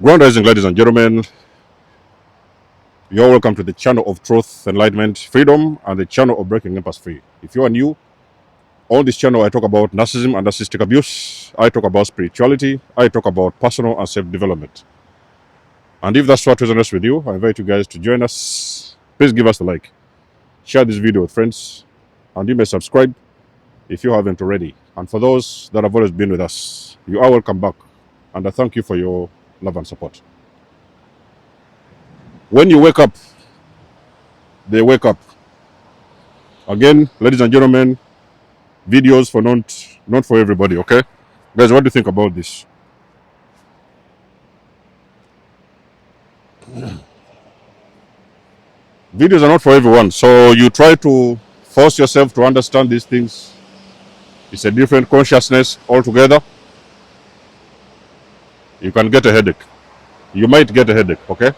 Grand rising, ladies and gentlemen. You're welcome to the channel of truth, enlightenment, freedom, and the channel of breaking empath free. If you are new, on this channel I talk about narcissism and narcissistic abuse. I talk about spirituality. I talk about personal and self-development. And if that's what resonates with you, I invite you guys to join us. Please give us a like. Share this video with friends. And you may subscribe if you haven't already. And for those that have always been with us, you are welcome back. And I thank you for your love and support. When you wake up, they wake up. Again, ladies and gentlemen, videos for not for everybody, okay? Guys, what do you think about this? Videos are not for everyone, so you try to force yourself to understand these things. It's a different consciousness altogether. You can get a headache. You might get a headache, okay?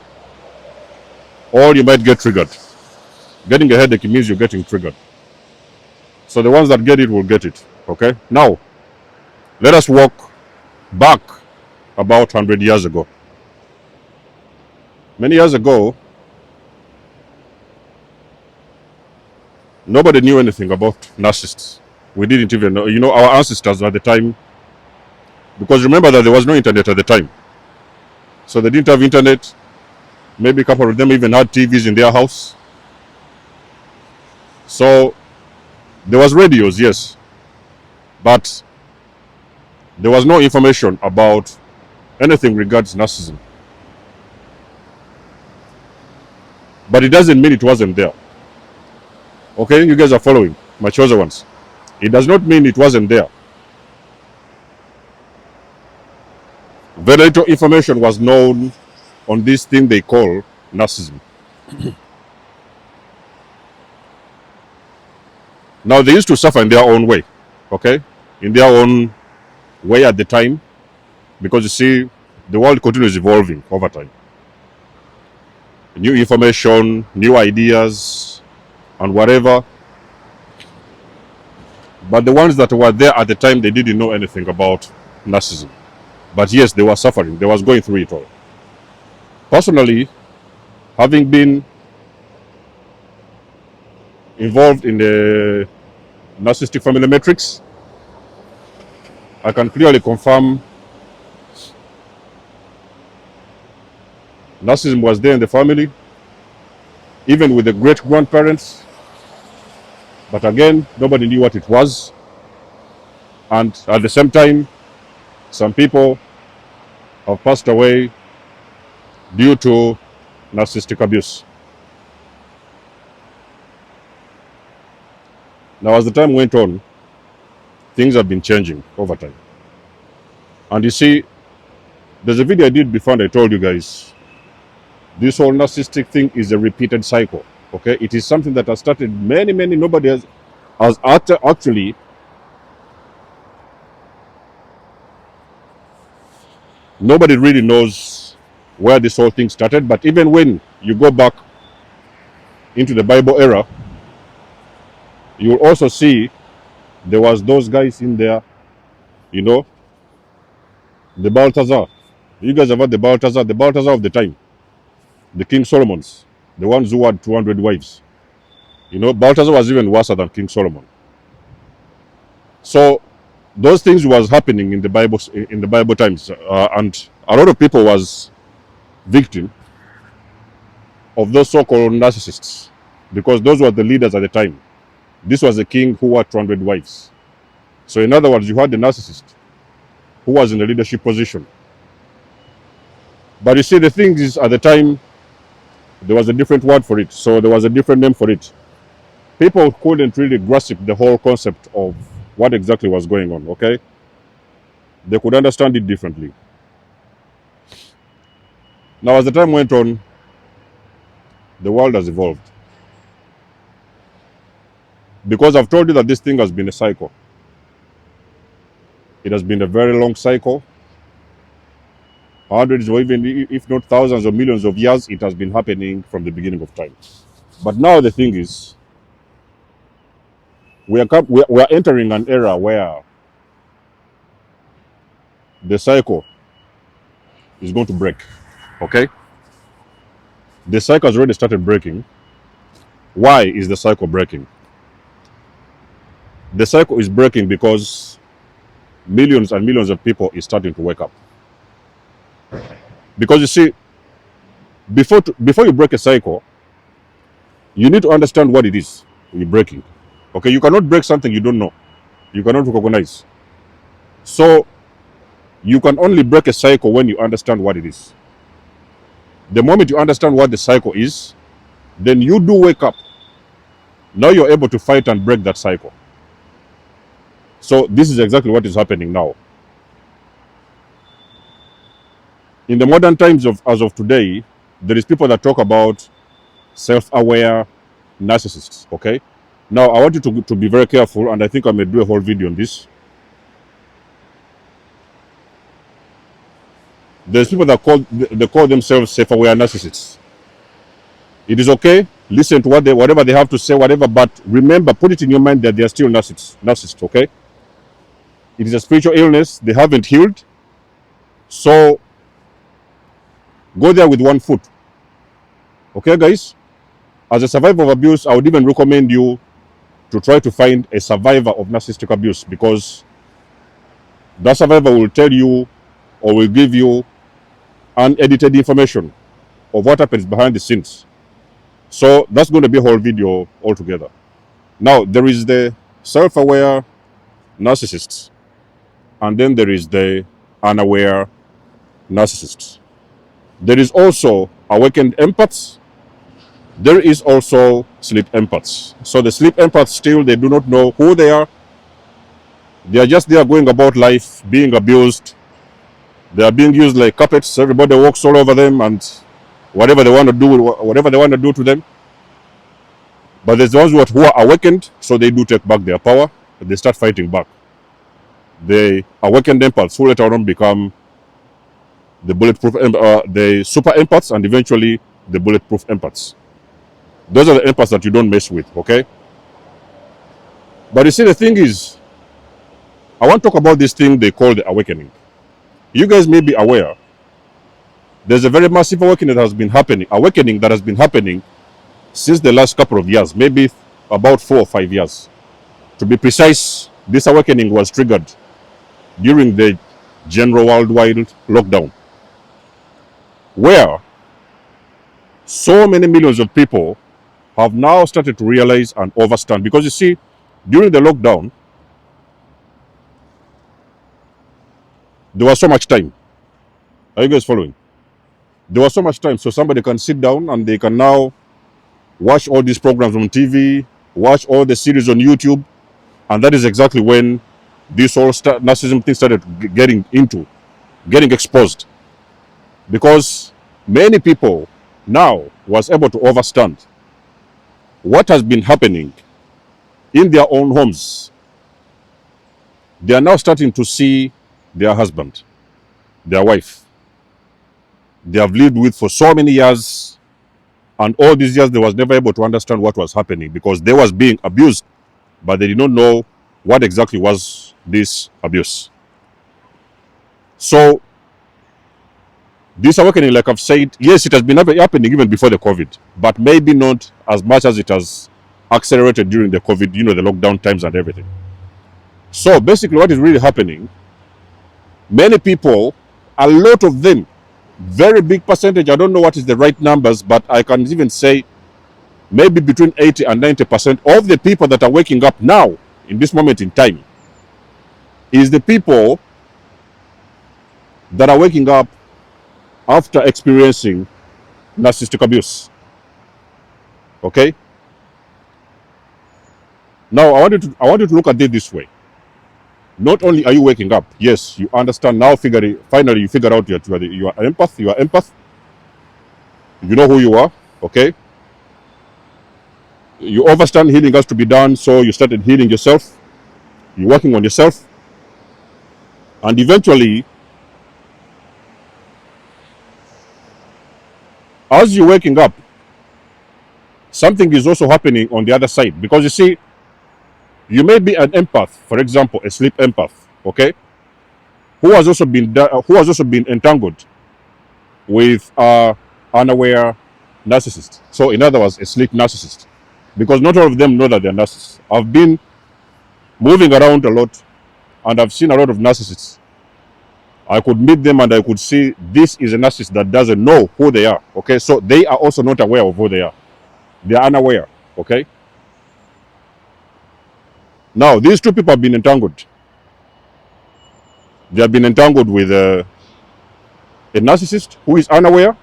Or you might get triggered. Getting a headache means you're getting triggered. So the ones that get it will get it, okay? Now, let us walk back about 100 years ago. Many years ago, nobody knew anything about narcissists. We didn't even know, our ancestors at the time, because remember that there was no internet at the time. So they didn't have internet. Maybe a couple of them even had TVs in their house. So there was radios, yes, but there was no information about anything regards narcissism. But it doesn't mean it wasn't there. Okay, you guys are following, my chosen ones. It does not mean it wasn't there. Very little information was known on this thing they call narcissism. Now, they used to suffer in their own way, okay? In their own way at the time, because you see, the world continues evolving over time. New information, new ideas, and whatever. But the ones that were there at the time, they didn't know anything about narcissism. But yes, they were suffering. They was going through it all. Personally, having been involved in the narcissistic family matrix, I can clearly confirm narcissism was there in the family, even with the great-grandparents. But again, nobody knew what it was. And at the same time, some people have passed away due to narcissistic abuse. Now, as the time went on, things have been changing over time. And you see, there's a video I did before and I told you guys, this whole narcissistic thing is a repeated cycle, okay? It is something that has started nobody has actually nobody really knows where this whole thing started. But even when you go back into the Bible era, you will also see there was those guys in there, the Balthazar. You guys have heard the Balthazar of the time, the King Solomon's, the ones who had 200 wives. Balthazar was even worse than King Solomon. So those things was happening in the Bible times, and a lot of people was victim of those so-called narcissists, because those were the leaders at the time. This was a king who had 200 wives. So in other words, you had the narcissist who was in a leadership position. But you see, the thing is, at the time, there was a different word for it. So there was a different name for it. People couldn't really grasp the whole concept of what exactly was going on, okay? They could understand it differently. Now, as the time went on, the world has evolved. Because I've told you that this thing has been a cycle. It has been a very long cycle. Hundreds or even, if not thousands or millions of years, it has been happening from the beginning of time. But now the thing is, we are entering an era where the cycle is going to break. Okay? The cycle has already started breaking. Why is the cycle breaking? The cycle is breaking because millions and millions of people is starting to wake up. Because you see, before you break a cycle, you need to understand what it is you're breaking. Okay, you cannot break something you don't know. You cannot recognize. So you can only break a cycle when you understand what it is. The moment you understand what the cycle is, then you do wake up. Now you're able to fight and break that cycle. So this is exactly what is happening now. In the modern times as of today, there is people that talk about self-aware narcissists. Okay, now I want you to be very careful, and I think I may do a whole video on this. There's people that call themselves self-aware narcissists. It is okay. Listen to whatever they have to say, whatever. But remember, put it in your mind that they are still narcissists. Okay. It is a spiritual illness. They haven't healed. So go there with one foot. Okay, guys? As a survivor of abuse, I would even recommend you to try to find a survivor of narcissistic abuse, because that survivor will tell you or will give you unedited information of what happens behind the scenes. So that's going to be a whole video altogether. Now, there is the self-aware narcissists, and then there is the unaware narcissists. There is also awakened empaths. There is also sleep empaths. So the sleep empaths, still, they do not know who they are. They are just there going about life, being abused. They are being used like carpets. Everybody walks all over them, and whatever they want to do to them. But there's those who are awakened, so they do take back their power. They start fighting back. The awakened empaths who later on become the bulletproof, the super empaths, and eventually the bulletproof empaths. Those are the empaths that you don't mess with, okay? But you see, the thing is, I want to talk about this thing they call the awakening. You guys may be aware, there's a very massive awakening that has been happening since the last couple of years, maybe about 4 or 5 years. To be precise, this awakening was triggered during the general worldwide lockdown, where so many millions of people have now started to realize and understand. Because you see, during the lockdown, there was so much time. Are you guys following? There was so much time, so somebody can sit down and they can now watch all these programs on TV, watch all the series on YouTube, and that is exactly when this whole narcissism thing started getting exposed. Because many people now was able to understand what has been happening in their own homes. They are now starting to see their husband, their wife, they have lived with for so many years, and all these years they was never able to understand what was happening, because they was being abused, but they did not know what exactly was this abuse. So this awakening, like I've said, yes, it has been happening even before the COVID, but maybe not as much as it has accelerated during the COVID, the lockdown times and everything. So basically what is really happening, many people, a lot of them, very big percentage, I don't know what is the right numbers, but I can even say maybe between 80 and 90% of the people that are waking up now, in this moment in time, is the people that are waking up after experiencing narcissistic abuse. Okay? Now, I want you to look at it this way. Not only are you waking up, yes, you understand now, finally you figure out you are an empath. You know who you are, okay? You understand healing has to be done, so you started healing yourself. You're working on yourself. And eventually, as you're waking up, something is also happening on the other side. Because you see, you may be an empath, for example, a sleep empath, okay, who has also been entangled with unaware narcissists. So in other words, a sleep narcissist. Because not all of them know that they're narcissists. I've been moving around a lot and I've seen a lot of narcissists. I could meet them and I could see this is a narcissist that doesn't know who they are. Okay, so they are also not aware of who they are. They are unaware. Okay. Now, these two people have been entangled. They have been entangled with a narcissist who is unaware,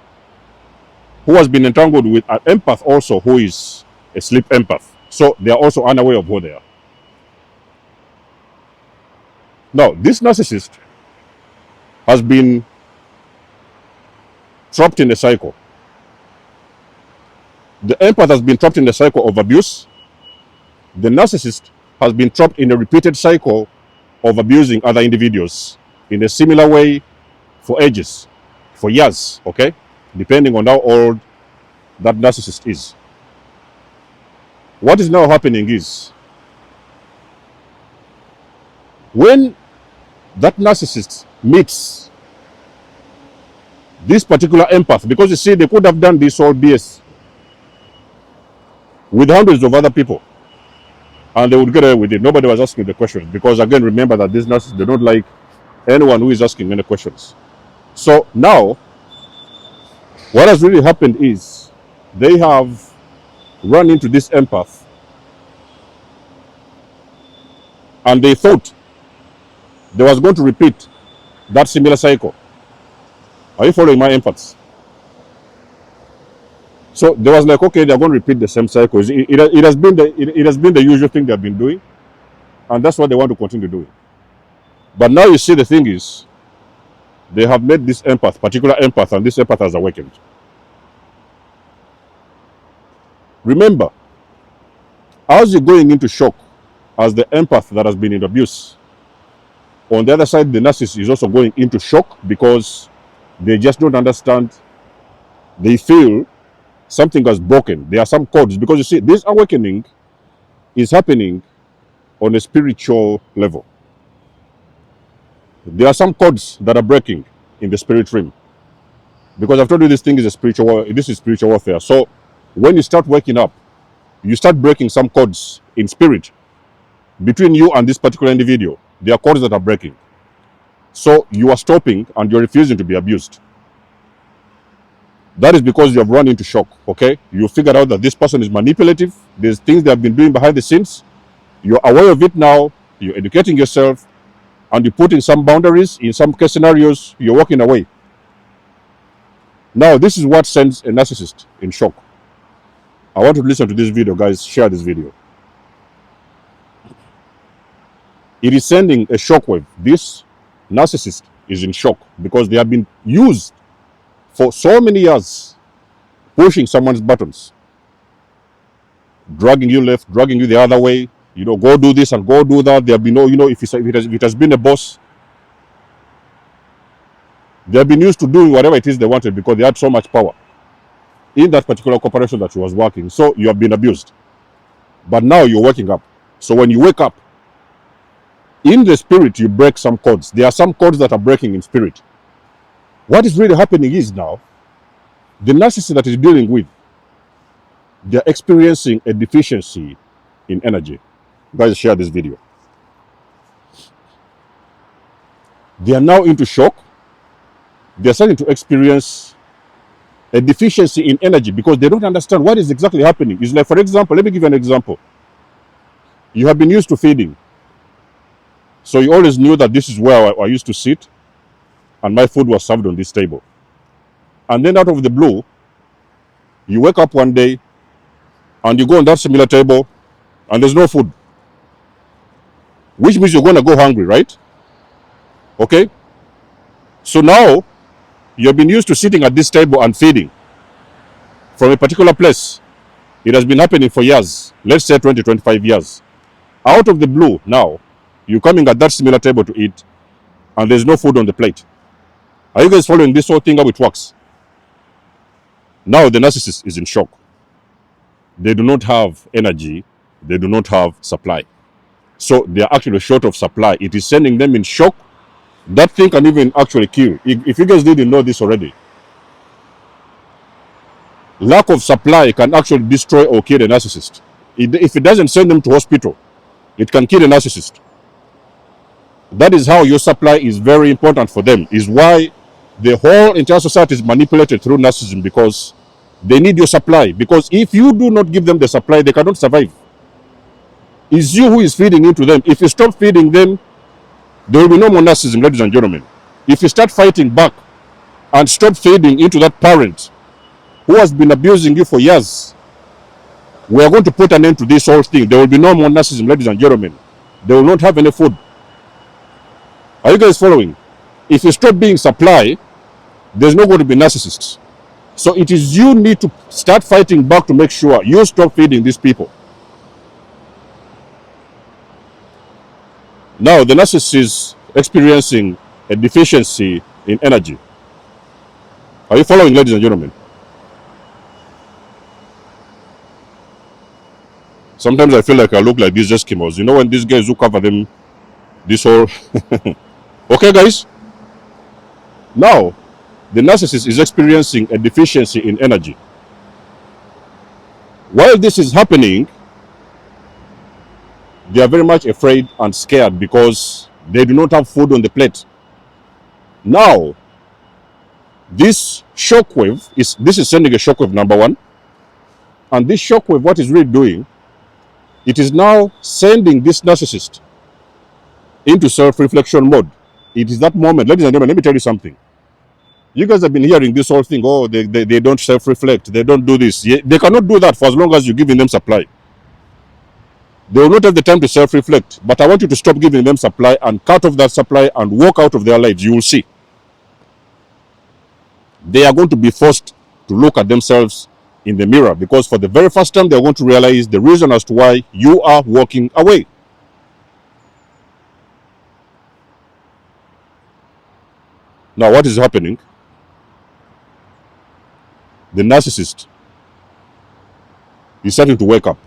who has been entangled with an empath also who is a sleep empath. So they are also unaware of who they are. Now, this narcissist has been trapped in a cycle. The empath has been trapped in a cycle of abuse. The narcissist has been trapped in a repeated cycle of abusing other individuals in a similar way for ages, for years, okay? Depending on how old that narcissist is. What is now happening is, when that narcissist meets this particular empath, because you see, they could have done this all BS with hundreds of other people and they would get away with it. Nobody was asking the questions because, again, remember that these narcissists, they don't like anyone who is asking any questions. So now, what has really happened is they have run into this empath and they thought they was going to repeat that similar cycle. Are you following my empaths? So they was like, okay, they're going to repeat the same cycle. It has been the usual thing they've been doing, and that's what they want to continue doing. But now you see, the thing is, they have made this empath, particular empath, and this empath has awakened. Remember, as you're going into shock as the empath that has been in abuse, on the other side, the narcissist is also going into shock because they just don't understand. They feel something has broken. There are some codes, because you see, this awakening is happening on a spiritual level. There are some codes that are breaking in the spirit realm, because I've told you this thing is this is spiritual warfare. So when you start waking up, you start breaking some codes in spirit between you and this particular individual. There are codes that are breaking. So you are stopping and you're refusing to be abused. That is because you have run into shock, okay? You figured out that this person is manipulative. There's things they have been doing behind the scenes. You're aware of it now. You're educating yourself. And you're putting some boundaries. In some case scenarios, you're walking away. Now, this is what sends a narcissist in shock. I want to listen to this video, guys. Share this video. It is sending a shockwave. This narcissist is in shock because they have been used for so many years, pushing someone's buttons, dragging you left, dragging you the other way. You know, go do this and go do that. There have been no, you know, if it has been a boss, they have been used to doing whatever it is they wanted because they had so much power in that particular corporation that she was working. So you have been abused. But now you're waking up. So when you wake up, in the spirit, you break some codes. There are some codes that are breaking in spirit. What is really happening is now, the narcissist that is dealing with, they're experiencing a deficiency in energy. Guys, share this video. They are now into shock. They're starting to experience a deficiency in energy because they don't understand what is exactly happening. It's like, for example, let me give you an example. You have been used to feeding. So you always knew that this is where I used to sit and my food was served on this table. And then out of the blue, you wake up one day and you go on that similar table and there's no food. Which means you're going to go hungry, right? Okay? So now, you've been used to sitting at this table and feeding from a particular place. It has been happening for years. Let's say 20, 25 years. Out of the blue now, you're coming at that similar table to eat and there's no food on the plate. Are you guys following this whole thing, how it works? Now the narcissist is in shock. They do not have energy. They do not have supply. So they are actually short of supply. It is sending them in shock. That thing can even actually kill. If you guys didn't know this already, lack of supply can actually destroy or kill a narcissist. If it doesn't send them to hospital, it can kill a narcissist. That is how your supply is very important for them, is why the whole entire society is manipulated through narcissism, because they need your supply. Because if you do not give them the supply, they cannot survive. It's you who is feeding into them. If you stop feeding them, there will be no more narcissism, ladies and gentlemen. If you start fighting back and stop feeding into that parent who has been abusing you for years, we are going to put an end to this whole thing. There will be no more narcissism, ladies and gentlemen. They will not have any food. Are you guys following? If you stop being supply, there's not going to be narcissists. So it is you need to start fighting back to make sure you stop feeding these people. Now, the narcissist is experiencing a deficiency in energy. Are you following, ladies and gentlemen? Sometimes I feel like I look like these Eskimos. You know, when these guys who cover them, this whole... Okay, guys? Now, the narcissist is experiencing a deficiency in energy. While this is happening, they are very much afraid and scared because they do not have food on the plate. Now, this shockwave is sending a shockwave, number one. And this shockwave, what is really doing, it is now sending this narcissist into self-reflection mode. It is that moment. Ladies and gentlemen, let me tell you something. You guys have been hearing this whole thing. Oh, they don't self-reflect. They don't do this. They cannot do that for as long as you're giving them supply. They will not have the time to self-reflect. But I want you to stop giving them supply and cut off that supply and walk out of their lives. You will see. They are going to be forced to look at themselves in the mirror, because for the very first time, they are going to realize the reason as to why you are walking away. Now, what is happening? The narcissist is starting to wake up.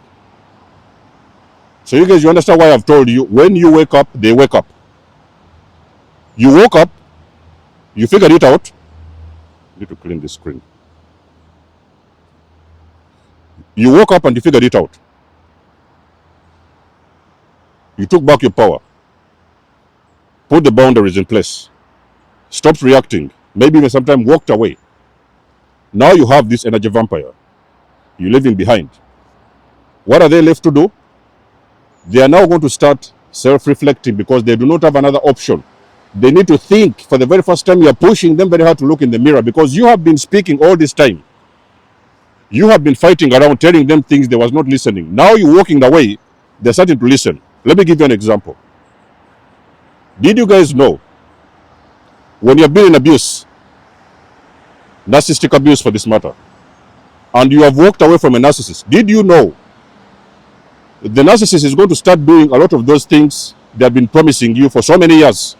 So you guys, you understand why I've told you, when you wake up, they wake up. You woke up, you figured it out. I need to clean the screen. You woke up and you figured it out. You took back your power. Put the boundaries in place. Stopped reacting. Maybe even sometimes walked away. Now you have this energy vampire. You're leaving behind. What are they left to do? They are now going to start self-reflecting because they do not have another option. They need to think. For the very first time, you are pushing them very hard to look in the mirror because you have been speaking all this time. You have been fighting around, telling them things they was not listening. Now you're walking away, they're starting to listen. Let me give you an example. Did you guys know, when you're being abused, narcissistic abuse for this matter, and you have walked away from a narcissist, did you know the narcissist is going to start doing a lot of those things they have been promising you for so many years?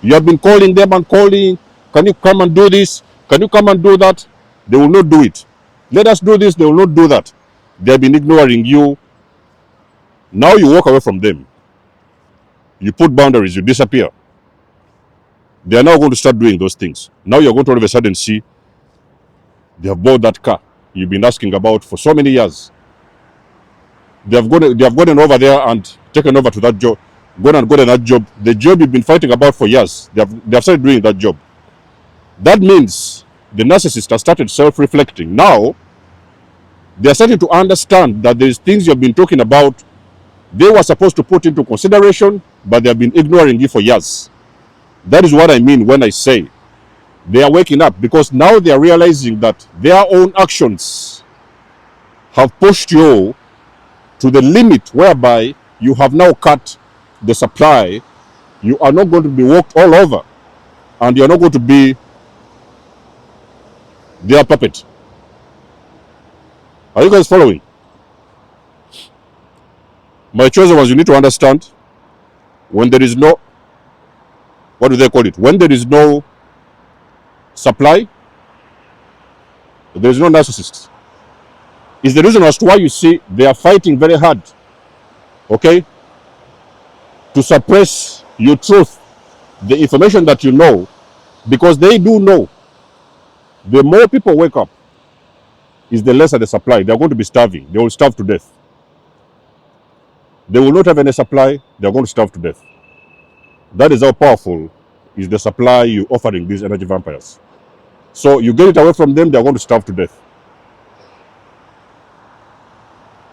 You have been calling them and calling, can you come and do this? Can you come and do that? They will not do it. Let us do this, they will not do that. They have been ignoring you. Now you walk away from them. You put boundaries, you disappear. They are now going to start doing those things. Now you're going to all of a sudden see they have bought that car you've been asking about for so many years. They have gone over there and taken over to that job, gotten that job. The job you've been fighting about for years, they have started doing that job. That means the narcissist has started self-reflecting. Now, they are starting to understand that there's things you've been talking about they were supposed to put into consideration, but they have been ignoring you for years. That is what I mean when I say they are waking up, because now they are realizing that their own actions have pushed you to the limit whereby you have now cut the supply. You are not going to be walked all over, and you are not going to be their puppet. Are you guys following? My chosen ones, you need to understand, when there is no, what do they call it? When there is no supply, there is no narcissist. It's the reason as to why you see they are fighting very hard, okay, to suppress your truth, the information that you know, because they do know. The more people wake up, is the lesser the supply. They are going to be starving. They will starve to death. They will not have any supply. They are going to starve to death. That is how powerful is the supply you're offering these energy vampires. So you get it away from them, they are going to starve to death.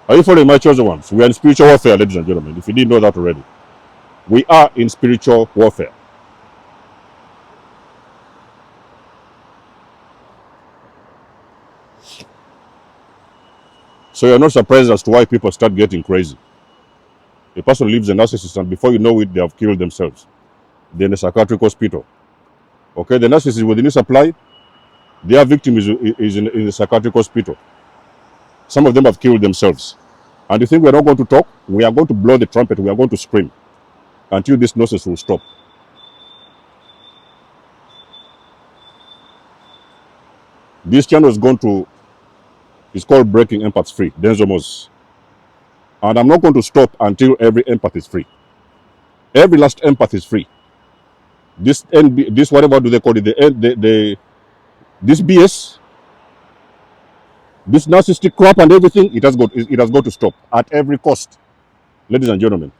Are you following my chosen ones? We are in spiritual warfare, ladies and gentlemen, if you didn't know that already. We are in spiritual warfare. So you're not surprised as to why people start getting crazy. A person leaves a narcissist and before you know it, they have killed themselves. They're in a psychiatric hospital. Okay, the narcissist with the new supply, their victim is in a psychiatric hospital. Some of them have killed themselves. And you think we're not going to talk? We are going to blow the trumpet. We are going to scream until this nonsense will stop. This channel is going to, it's called Breaking Empaths Free, Denzomos. And I'm not going to stop until every empath is free. Every last empath is free. This whatever do they call it? This BS, this narcissistic crap and everything, it has got to stop at every cost, ladies and gentlemen.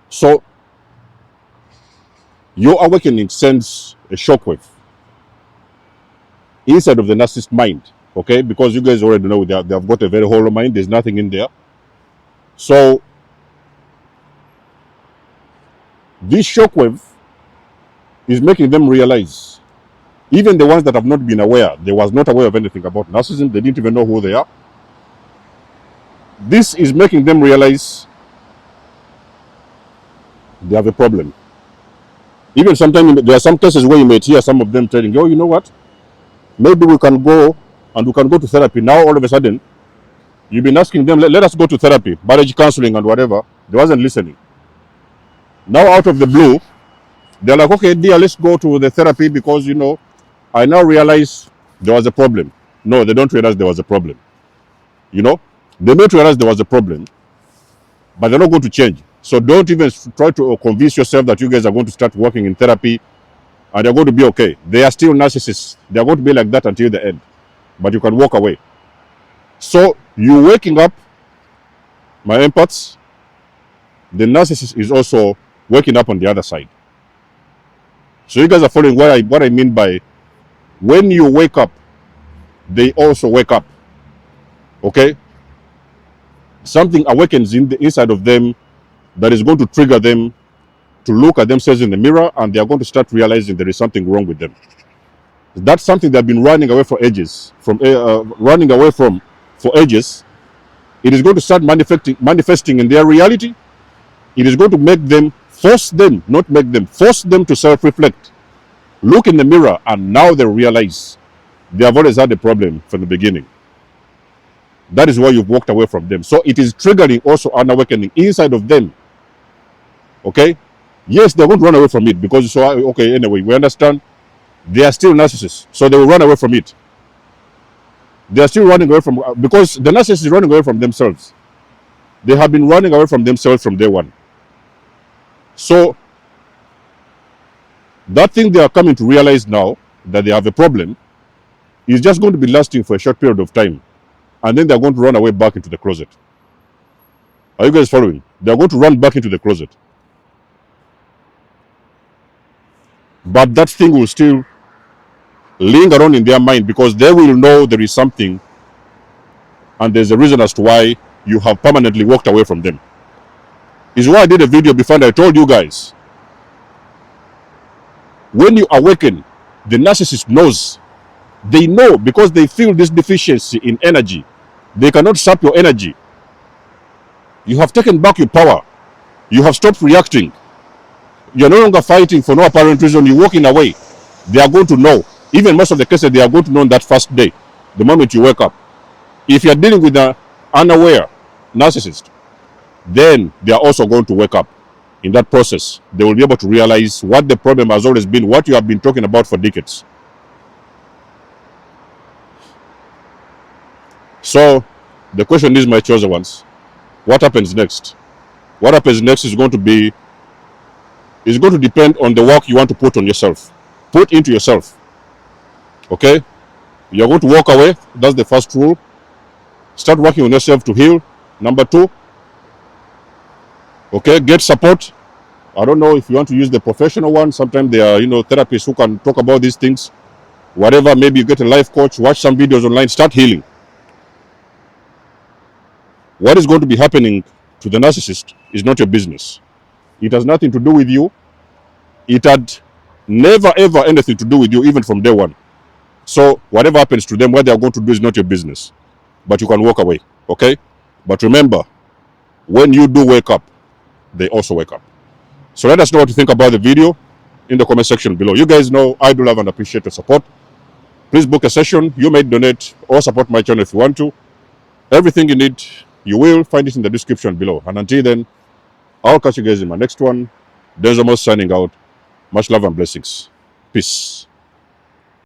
So your awakening sends a shockwave inside of the narcissist mind, okay? Because you guys already know they have got a very hollow mind. There's nothing in there. So this shockwave is making them realize, even the ones that have not been aware, they was not aware of anything about narcissism, they didn't even know who they are. This is making them realize they have a problem. Even sometimes there are some cases where you may hear some of them telling, oh, you know what? Maybe we can go to therapy. Now all of a sudden, you've been asking them, let us go to therapy, marriage counseling and whatever. They wasn't listening. Now out of the blue, they're like, okay, dear, let's go to the therapy because, you know, I now realize there was a problem. No, they don't realize there was a problem. You know, they may realize there was a problem, but they're not going to change. So don't even try to convince yourself that you guys are going to start working in therapy and they're going to be okay. They are still narcissists. They're going to be like that until the end. But you can walk away. So you waking up, my empaths, the narcissist is also waking up on the other side. So you guys are following what I mean by when you wake up, they also wake up. Okay? Something awakens in the inside of them that is going to trigger them to look at themselves in the mirror, and they are going to start realizing there is something wrong with them. That's something they've been running away for ages, for ages. It is going to start manifesting in their reality. It is going to force them to self-reflect, look in the mirror, and now they realize they have always had a problem from the beginning. That is why you've walked away from them. So it is triggering also an awakening inside of them. Okay? Yes, they're going to run away from it because, okay, anyway, we understand they are still narcissists. So they will run away from it. They are still running away from, because the narcissist is running away from themselves. They have been running away from themselves from day one. So that thing they are coming to realize now, that they have a problem, is just going to be lasting for a short period of time. And then they're going to run away back into the closet. Are you guys following? They're going to run back into the closet. But that thing will still linger around in their mind because they will know there is something and there's a reason as to why you have permanently walked away from them. Is why I did a video before and I told you guys, when you awaken, the narcissist knows. They know because they feel this deficiency in energy. They cannot sap your energy. You have taken back your power. You have stopped reacting. You're no longer fighting for no apparent reason. You're walking away. They are going to know. Even most of the cases, they are going to know on that first day, the moment you wake up. If you're dealing with an unaware narcissist, then they are also going to wake up. In that process, they will be able to realize what the problem has always been, what you have been talking about for decades. So, the question is, my chosen ones, what happens next? What happens next is going to depend on the work you want to put on yourself. Put into yourself. Okay? You're going to walk away. That's the first rule. Start working on yourself to heal. Number 2, okay, get support. I don't know if you want to use the professional one. Sometimes there are, therapists who can talk about these things. Whatever, maybe you get a life coach, watch some videos online, start healing. What is going to be happening to the narcissist is not your business. It has nothing to do with you. It had never, ever anything to do with you, even from day one. So whatever happens to them, what they are going to do is not your business. But you can walk away, okay? But remember, when you do wake up, they also wake up. So let us know what you think about the video in the comment section below. You guys know I do love and appreciate your support. Please book a session. You may donate or support my channel if you want to. Everything you need, you will find it in the description below. And until then, I'll catch you guys in my next one. There's almost signing out. Much love and blessings. Peace.